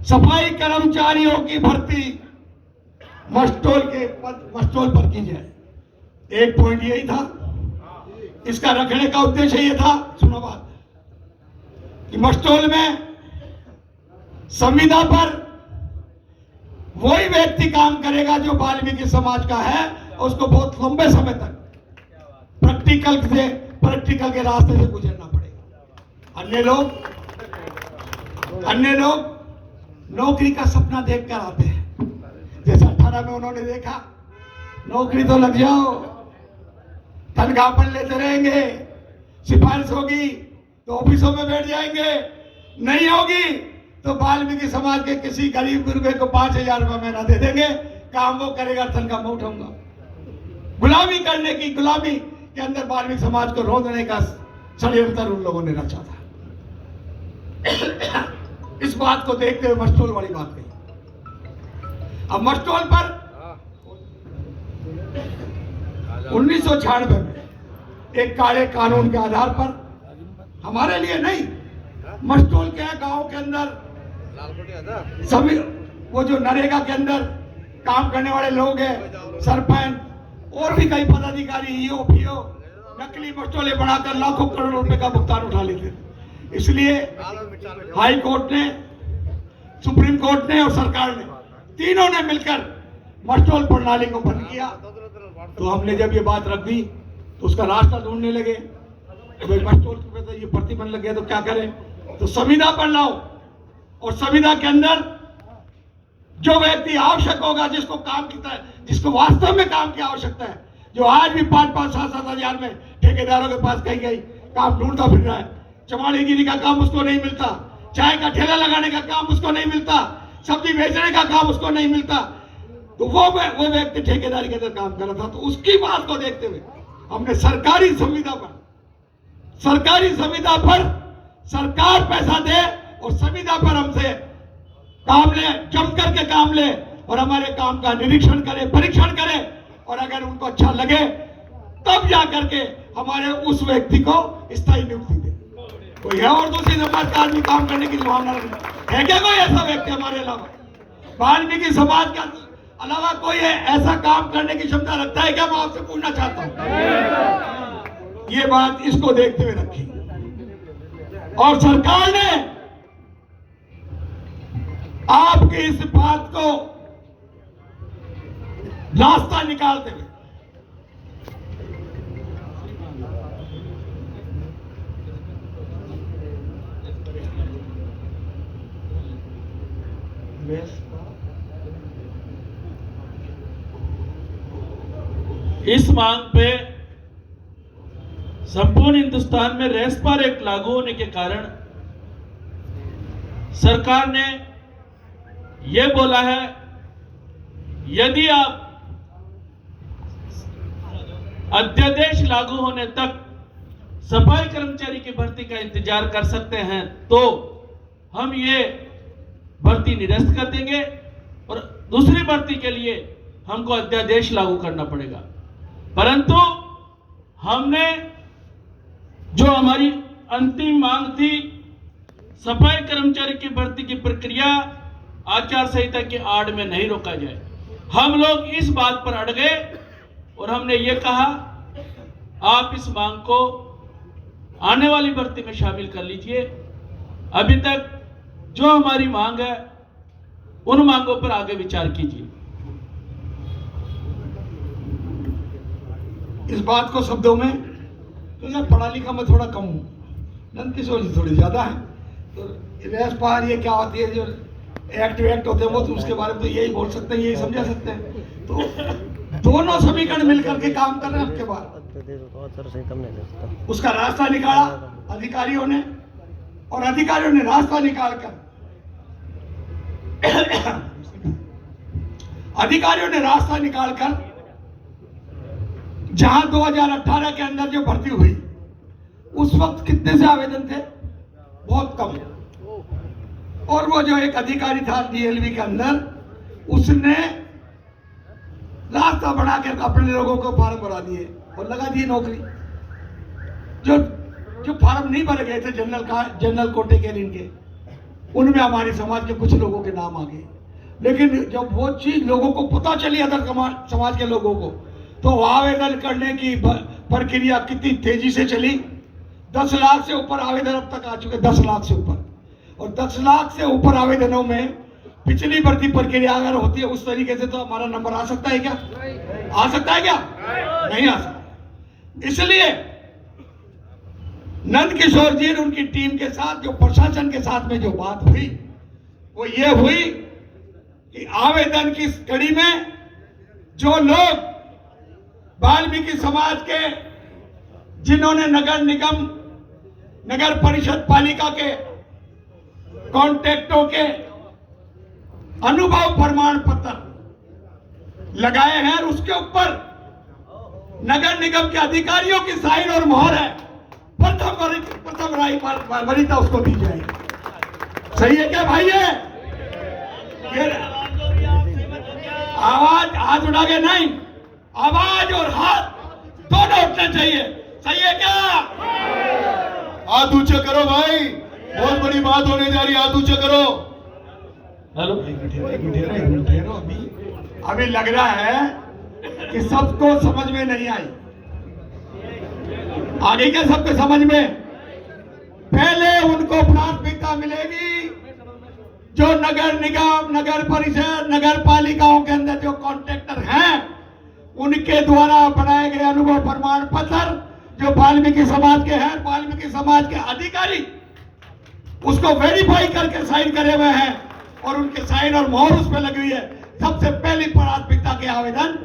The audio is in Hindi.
सफाई कर्मचारियों की भर्ती मस्टोल पर की जाए। एक पॉइंट यही था, इसका रखने का उद्देश्य ये था, सुनो बात, कि मस्टोल में संविदा पर वही व्यक्ति काम करेगा जो वाल्मीकि समाज का है, उसको बहुत लंबे समय तक प्रैक्टिकल के रास्ते से गुजरना पड़ेगा। अन्य लोग नौकरी का सपना देखकर आते हैं, जैसे 18 में उन्होंने देखा नौकरी तो लग जाओ, तनख्वाह पर लेते रहेंगे, सिफारिश होगी तो ऑफिसों में बैठ जाएंगे, नहीं होगी तो वाल्मीकि समाज के किसी गरीब गुरबे को 5,000 रुपये महीना दे देंगे, काम वो करेगा, तनख्वाह मैं उठाऊंगा। गुलामी के अंदर वाल्मीकि समाज को रोकने का षड्यंत्र उन लोगों ने रचा था। इस बात को देखते हुए मस्टोल वाली बात कही। अब मस्टोल पर 1996 में एक काले कानून के आधार पर, हमारे लिए नहीं, मस्टोल के गांव के अंदर सभी वो जो नरेगा के अंदर काम करने वाले लोग हैं, सरपंच और भी कई पदाधिकारी, ईओ पीओ नकली मस्टोले बनाकर लाखों करोड़ रुपए का भुगतान उठा लेते थे। इसलिए हाई कोर्ट ने, सुप्रीम कोर्ट ने और सरकार ने, तीनों ने मिलकर मस्टोल प्रणाली को बंद किया। तो हमने जब ये बात रख दी तो उसका रास्ता ढूंढने लगे, तो मस्टोल पे तो ये प्रतिबंध लग गया तो क्या करें, तो संविदा पर लाओ, और संविदा के अंदर जो व्यक्ति आवश्यक होगा, जिसको वास्तव में काम की आवश्यकता है, जो आज भी 5-5, 7-7 हजार में ठेकेदारों के पास कहीं काम ढूंढता फिर रहा है, चमाड़ीगिरी का काम उसको नहीं मिलता, चाय का ठेला लगाने का काम उसको नहीं मिलता, सब्जी बेचने का काम उसको नहीं मिलता, तो वो व्यक्ति ठेकेदारी के अंदर काम कर रहा था। तो उसकी बात को देखते हुए हमने सरकारी संविदा पर सरकार पैसा दे और संविदा पर हमसे काम ले, जम करके काम ले और हमारे काम का निरीक्षण करे, परीक्षण करे, और अगर उनको अच्छा लगे तब जा करके हमारे उस व्यक्ति को स्थायी नियुक्ति दे। कोई है और दूसरी समाज का आदमी काम करने की संभावना है क्या? कोई ऐसा व्यक्ति हमारे अलावा, वाल्मीकि समाज के अलावा कोई ऐसा काम करने की क्षमता रखता है क्या? मैं आपसे पूछना चाहता हूं। ये बात इसको देखते हुए रखी, और सरकार ने आपकी इस बात को रास्ता निकालते हुए इस मांग पे संपूर्ण हिंदुस्तान में रेस्पा एक्ट लागू होने के कारण सरकार ने यह बोला है, यदि आप अध्यादेश लागू होने तक सफाई कर्मचारी की भर्ती का इंतजार कर सकते हैं तो हम ये भर्ती निरस्त कर देंगे, और दूसरी भर्ती के लिए हमको अध्यादेश लागू करना पड़ेगा। परंतु हमने जो हमारी अंतिम मांग थी, सफाई कर्मचारी की भर्ती की प्रक्रिया आचार संहिता की आड़ में नहीं रोका जाए, हम लोग इस बात पर अड़ गए और हमने ये कहा आप इस मांग को आने वाली भर्ती में शामिल कर लीजिए। अभी तक जो हमारी मांग है उन मांगों पर आगे विचार कीजिए। इस बात को शब्दों में, तो यार पढ़ा लिखा मैं थोड़ा कम हूँ, नंद की सोच थोड़ी ज्यादा है, तो रेस्पा ये क्या होती है, जो एक्ट होते हैं वो तो उसके बारे में तो यही बोल सकते हैं, यही समझा सकते हैं। तो दोनों समीकरण मिलकर के काम कर रहे हैं। आपके बाद उसका रास्ता निकाला अधिकारियों ने, और अधिकारियों ने रास्ता निकालकर जहां 2018 के अंदर जो भर्ती हुई, उस वक्त कितने से आवेदन थे? बहुत कम। और वो जो एक अधिकारी था डीएलवी के अंदर, उसने रास्ता बनाकर अपने लोगों को फार्म भरा दिए और लगा दिए नौकरी। जो फार्म नहीं भरे गए थे जनरल कोटे के, इनके उनमें हमारे समाज के कुछ लोगों के नाम आ गए। लेकिन जब वो चीज लोगों को पता चली अदर समाज के लोगों को, तो आवेदन करने की प्रक्रिया कितनी तेजी से चली। 10 लाख से ऊपर आवेदन अब तक आ चुके, 10 लाख से ऊपर। और 10 लाख से ऊपर आवेदनों में पिछली भर्ती प्रक्रिया अगर होती है उस तरीके से, तो हमारा नंबर आ सकता है क्या? आ सकता है क्या? नहीं आ सकता। इसलिए नंद किशोर जी और उनकी टीम के साथ, जो प्रशासन के साथ में जो बात हुई, वो ये हुई कि आवेदन की कड़ी में जो लोग वाल्मीकि समाज के, जिन्होंने नगर निगम, नगर परिषद, पालिका के कॉन्ट्रैक्टों के अनुभव प्रमाण पत्र लगाए हैं, उसके ऊपर नगर निगम के अधिकारियों की साइन और मोहर है, प्रथम वरीयता उसको दी जाएगी। सही है क्या भाई? ये आवाज हाथ उठा के नहीं, आवाज और हाथ दोनों उठने चाहिए। सही है क्या? हाथ ऊंचे करो भाई, बहुत बड़ी बात होने जा रही है, हाथ ऊंचे करो। हेलो, अभी लग रहा है कि सबको समझ में नहीं आई। आगे क्या सबको समझ में? पहले उनको प्राथमिकता मिलेगी जो नगर निगम, नगर परिषद, नगर पालिकाओं के अंदर जो कॉन्ट्रैक्टर हैं, उनके द्वारा बनाए गए अनुभव प्रमाण पत्र, जो वाल्मीकि समाज के हैं, वाल्मीकि समाज के अधिकारी उसको वेरीफाई करके साइन करे हुए हैं और उनके साइन और मोहर उस पर लगी हुई है। सबसे पहली प्राथमिकता के आवेदन